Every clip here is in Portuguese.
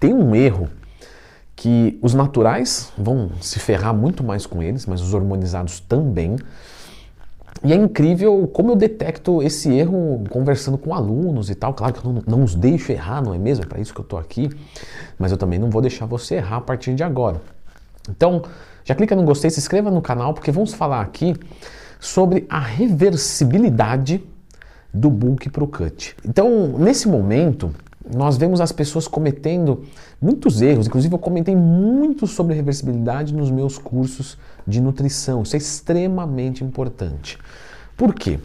Tem um erro que os naturais vão se ferrar muito mais com eles, mas os hormonizados também. E é incrível como eu detecto esse erro conversando com alunos e tal. Claro que eu não os deixo errar, não é mesmo? É para isso que eu estou aqui. Mas eu também não vou deixar você errar a partir de agora. Então, já clica no gostei, se inscreva no canal, porque vamos falar aqui sobre a reversibilidade do bulk para o cut. Então, nesse momento, nós vemos as pessoas cometendo muitos erros. Inclusive, eu comentei muito sobre reversibilidade nos meus cursos de nutrição. Isso é extremamente importante. Por quê?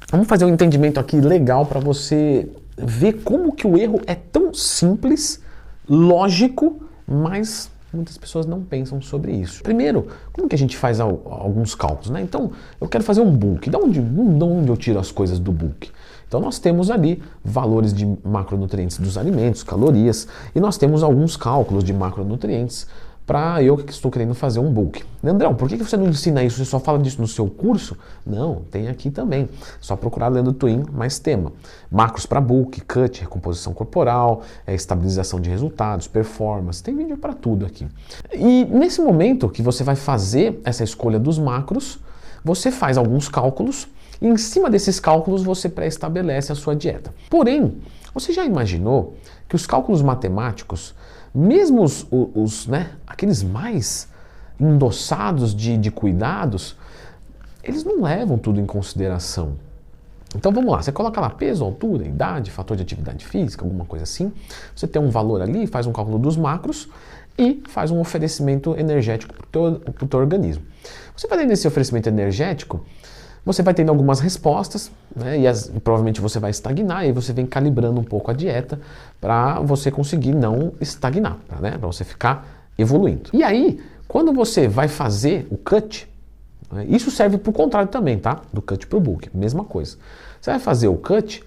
Vamos fazer um entendimento aqui legal para você ver como que o erro é tão simples, lógico, mas muitas pessoas não pensam sobre isso. Primeiro, como que a gente faz alguns cálculos, né? Então, eu quero fazer um bulk. De onde eu tiro as coisas do bulk? Então, nós temos ali valores de macronutrientes dos alimentos, calorias, e nós temos alguns cálculos de macronutrientes para eu que estou querendo fazer um bulk. Leandrão, por que você não ensina isso? Você só fala disso no seu curso? Não, tem aqui também. Só procurar Leandro Twin, mais tema. Macros para bulk, cut, recomposição corporal, estabilização de resultados, performance. Tem vídeo para tudo aqui. E nesse momento que você vai fazer essa escolha dos macros, você faz alguns cálculos e em cima desses cálculos você pré-estabelece a sua dieta. Porém, você já imaginou que os cálculos matemáticos, mesmo aqueles mais endossados de cuidados, eles não levam tudo em consideração. Então vamos lá, você coloca lá peso, altura, idade, fator de atividade física, alguma coisa assim. Você tem um valor ali, faz um cálculo dos macros e faz um oferecimento energético para o teu organismo. Você fazendo esse oferecimento energético, você vai tendo algumas respostas, né, e provavelmente você vai estagnar, e aí você vem calibrando um pouco a dieta para você conseguir não estagnar, né, para você ficar evoluindo. E aí, quando você vai fazer o cut, né, isso serve para o contrário também, tá? Do cut para o bulk, mesma coisa. Você vai fazer o cut,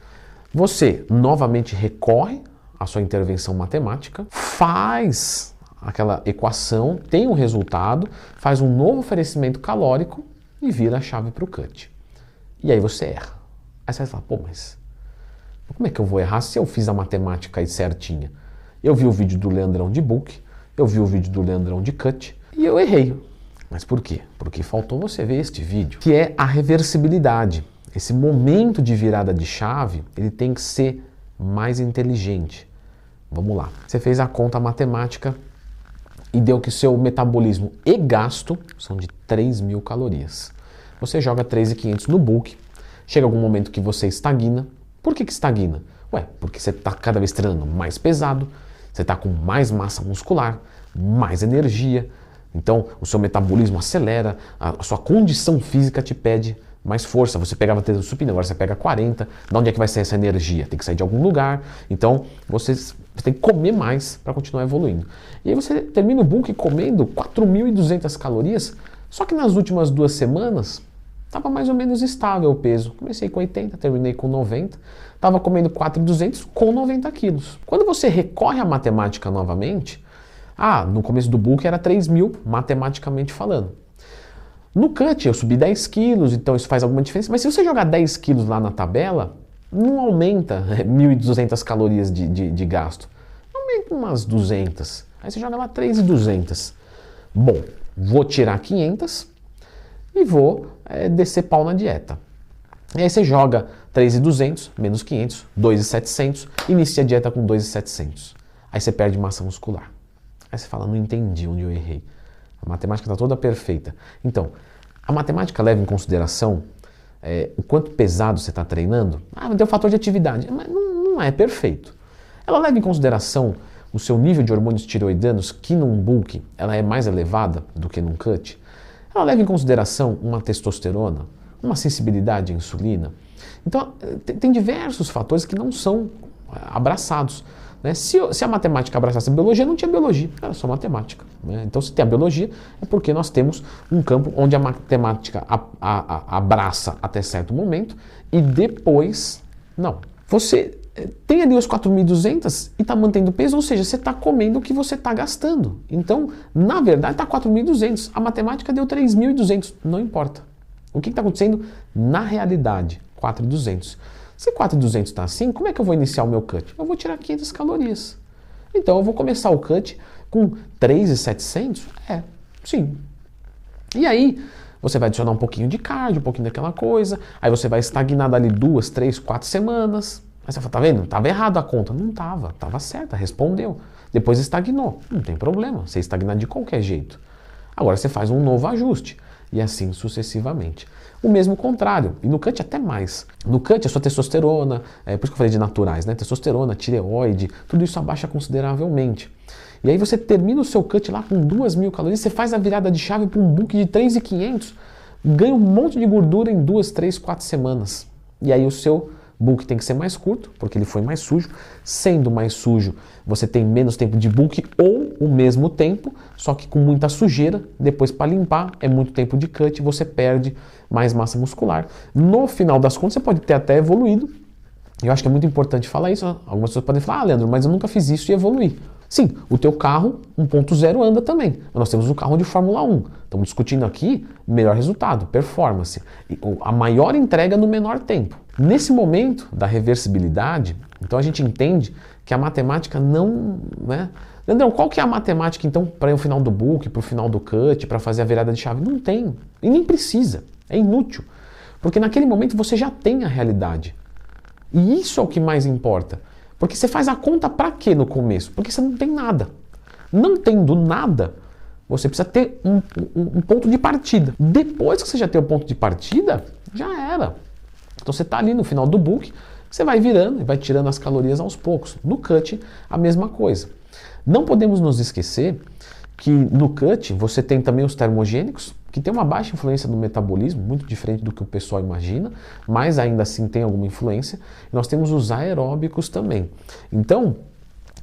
você novamente recorre à sua intervenção matemática, faz aquela equação, tem um resultado, faz um novo oferecimento calórico e vira a chave para o cut. E aí você erra. Aí você vai falar, pô, mas como é que eu vou errar se eu fiz a matemática aí certinha? Eu vi o vídeo do Leandrão de bulk, eu vi o vídeo do Leandrão de cut e eu errei. Mas por quê? Porque faltou você ver este vídeo, que é a reversibilidade. Esse momento de virada de chave, ele tem que ser mais inteligente. Vamos lá. Você fez a conta matemática e deu que o seu metabolismo e gasto são de 3.000 calorias. Você joga 3.500 no bulk, chega algum momento que você estagna. Por que estagna? Ué, porque você está cada vez treinando mais pesado, você está com mais massa muscular, mais energia, então o seu metabolismo acelera, a sua condição física te pede mais força. Você pegava 3 supino, agora você pega 40. De onde é que vai sair essa energia? Tem que sair de algum lugar. Então você tem que comer mais para continuar evoluindo. E aí você termina o bulk comendo 4.200 calorias, só que nas últimas 2 semanas estava mais ou menos estável o peso. Comecei com 80, terminei com 90. Estava comendo 4.200 com 90 quilos. Quando você recorre à matemática novamente, no começo do bulk era 3.000, matematicamente falando. No cut eu subi 10 quilos, então isso faz alguma diferença. Mas se você jogar 10 quilos lá na tabela, não aumenta 1.200 calorias de gasto. Aumenta umas 200. Aí você joga lá 3.200. Bom, vou tirar 500 e vou descer pau na dieta. E aí você joga 3.200 menos 500, 2.700, inicia a dieta com 2.700. Aí você perde massa muscular. Aí você fala, não entendi onde eu errei. A matemática está toda perfeita. Então, a matemática leva em consideração o quanto pesado você está treinando. Mas tem o fator de atividade. Mas não é perfeito. Ela leva em consideração o seu nível de hormônios tireoidanos, que num bulk ela é mais elevada do que num cut. Ela leva em consideração uma testosterona, uma sensibilidade à insulina. Então, tem diversos fatores que não são abraçados. Né? Se a matemática abraçasse a biologia, não tinha biologia, era só matemática. Né? Então, se tem a biologia, é porque nós temos um campo onde a matemática abraça até certo momento e depois, não. Você tem ali os 4.200 e está mantendo peso, ou seja, você está comendo o que você está gastando. Então, na verdade, está 4.200. A matemática deu 3.200. Não importa. O que está acontecendo na realidade? 4.200. Se 4.200 está assim, como é que eu vou iniciar o meu cut? Eu vou tirar 500 calorias. Então eu vou começar o cut com 3.700? Sim. E aí você vai adicionar um pouquinho de cardio, um pouquinho daquela coisa, aí você vai estagnar dali 2, 3, 4 semanas. Aí você fala, tá vendo? Tava errado a conta. Não tava, tava certa, respondeu. Depois estagnou, não tem problema, você estagnar de qualquer jeito. Agora você faz um novo ajuste e assim sucessivamente. O mesmo contrário, e no cut até mais. No cut a sua testosterona, por isso que eu falei de naturais, né? Testosterona, tireoide, tudo isso abaixa consideravelmente. E aí você termina o seu cut lá com 2.000 calorias, você faz a virada de chave para um book de 3.500, ganha um monte de gordura em 2, 3, 4 semanas. E aí o seu book tem que ser mais curto, porque ele foi mais sujo. Sendo mais sujo, você tem menos tempo de book ou o mesmo tempo, só que com muita sujeira. Depois para limpar é muito tempo de cut, você perde mais massa muscular. No final das contas você pode ter até evoluído. Eu acho que é muito importante falar isso. Algumas pessoas podem falar, Leandro, mas eu nunca fiz isso e evoluí. Sim, o teu carro 1.0 anda também. Nós temos um carro de Fórmula 1. Estamos discutindo aqui melhor resultado, performance. A maior entrega no menor tempo. Nesse momento da reversibilidade, então a gente entende que a matemática não... né? Leandrão, qual que é a matemática então para o final do book, para o final do cut, para fazer a virada de chave? Não tem. E nem precisa. É inútil. Porque naquele momento você já tem a realidade. E isso é o que mais importa. Porque você faz a conta para quê no começo? Porque você não tem nada. Não tendo nada, você precisa ter um ponto de partida. Depois que você já tem o ponto de partida, já era. Então você está ali no final do book, você vai virando e vai tirando as calorias aos poucos. No cut, a mesma coisa. Não podemos nos esquecer que no cut você tem também os termogênicos, que tem uma baixa influência no metabolismo, muito diferente do que o pessoal imagina, mas ainda assim tem alguma influência. E nós temos os aeróbicos também. Então,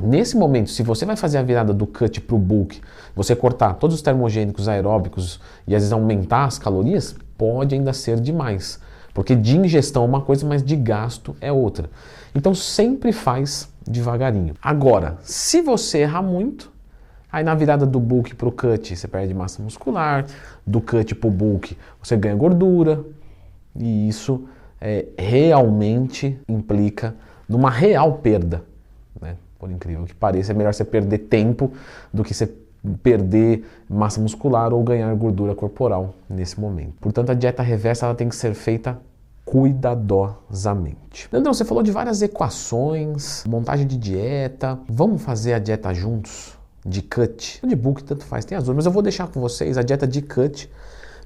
nesse momento, se você vai fazer a virada do cut para o bulk, você cortar todos os termogênicos aeróbicos e às vezes aumentar as calorias, pode ainda ser demais. Porque de ingestão é uma coisa, mas de gasto é outra. Então sempre faz devagarinho. Agora, se você errar muito, aí na virada do bulk para o cut você perde massa muscular, do cut para o bulk você ganha gordura, e isso realmente implica numa real perda, né? Por incrível que pareça, é melhor você perder tempo do que você perder massa muscular ou ganhar gordura corporal nesse momento. Portanto, a dieta reversa ela tem que ser feita cuidadosamente. Leandrão, você falou de várias equações, montagem de dieta. Vamos fazer a dieta juntos? De cut? De bulk tanto faz, tem as duas, mas eu vou deixar com vocês a dieta de cut.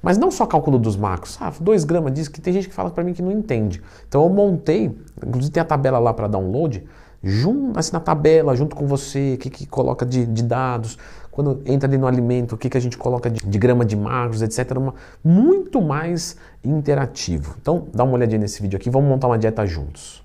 Mas não só cálculo dos macros. 2 gramas disso, que tem gente que fala para mim que não entende. Então eu montei, inclusive tem a tabela lá para download, assim, na tabela, junto com você, o que coloca de dados, quando entra ali no alimento, o que a gente coloca de grama de macros, etc. Muito mais interativo. Então dá uma olhadinha nesse vídeo aqui, vamos montar uma dieta juntos.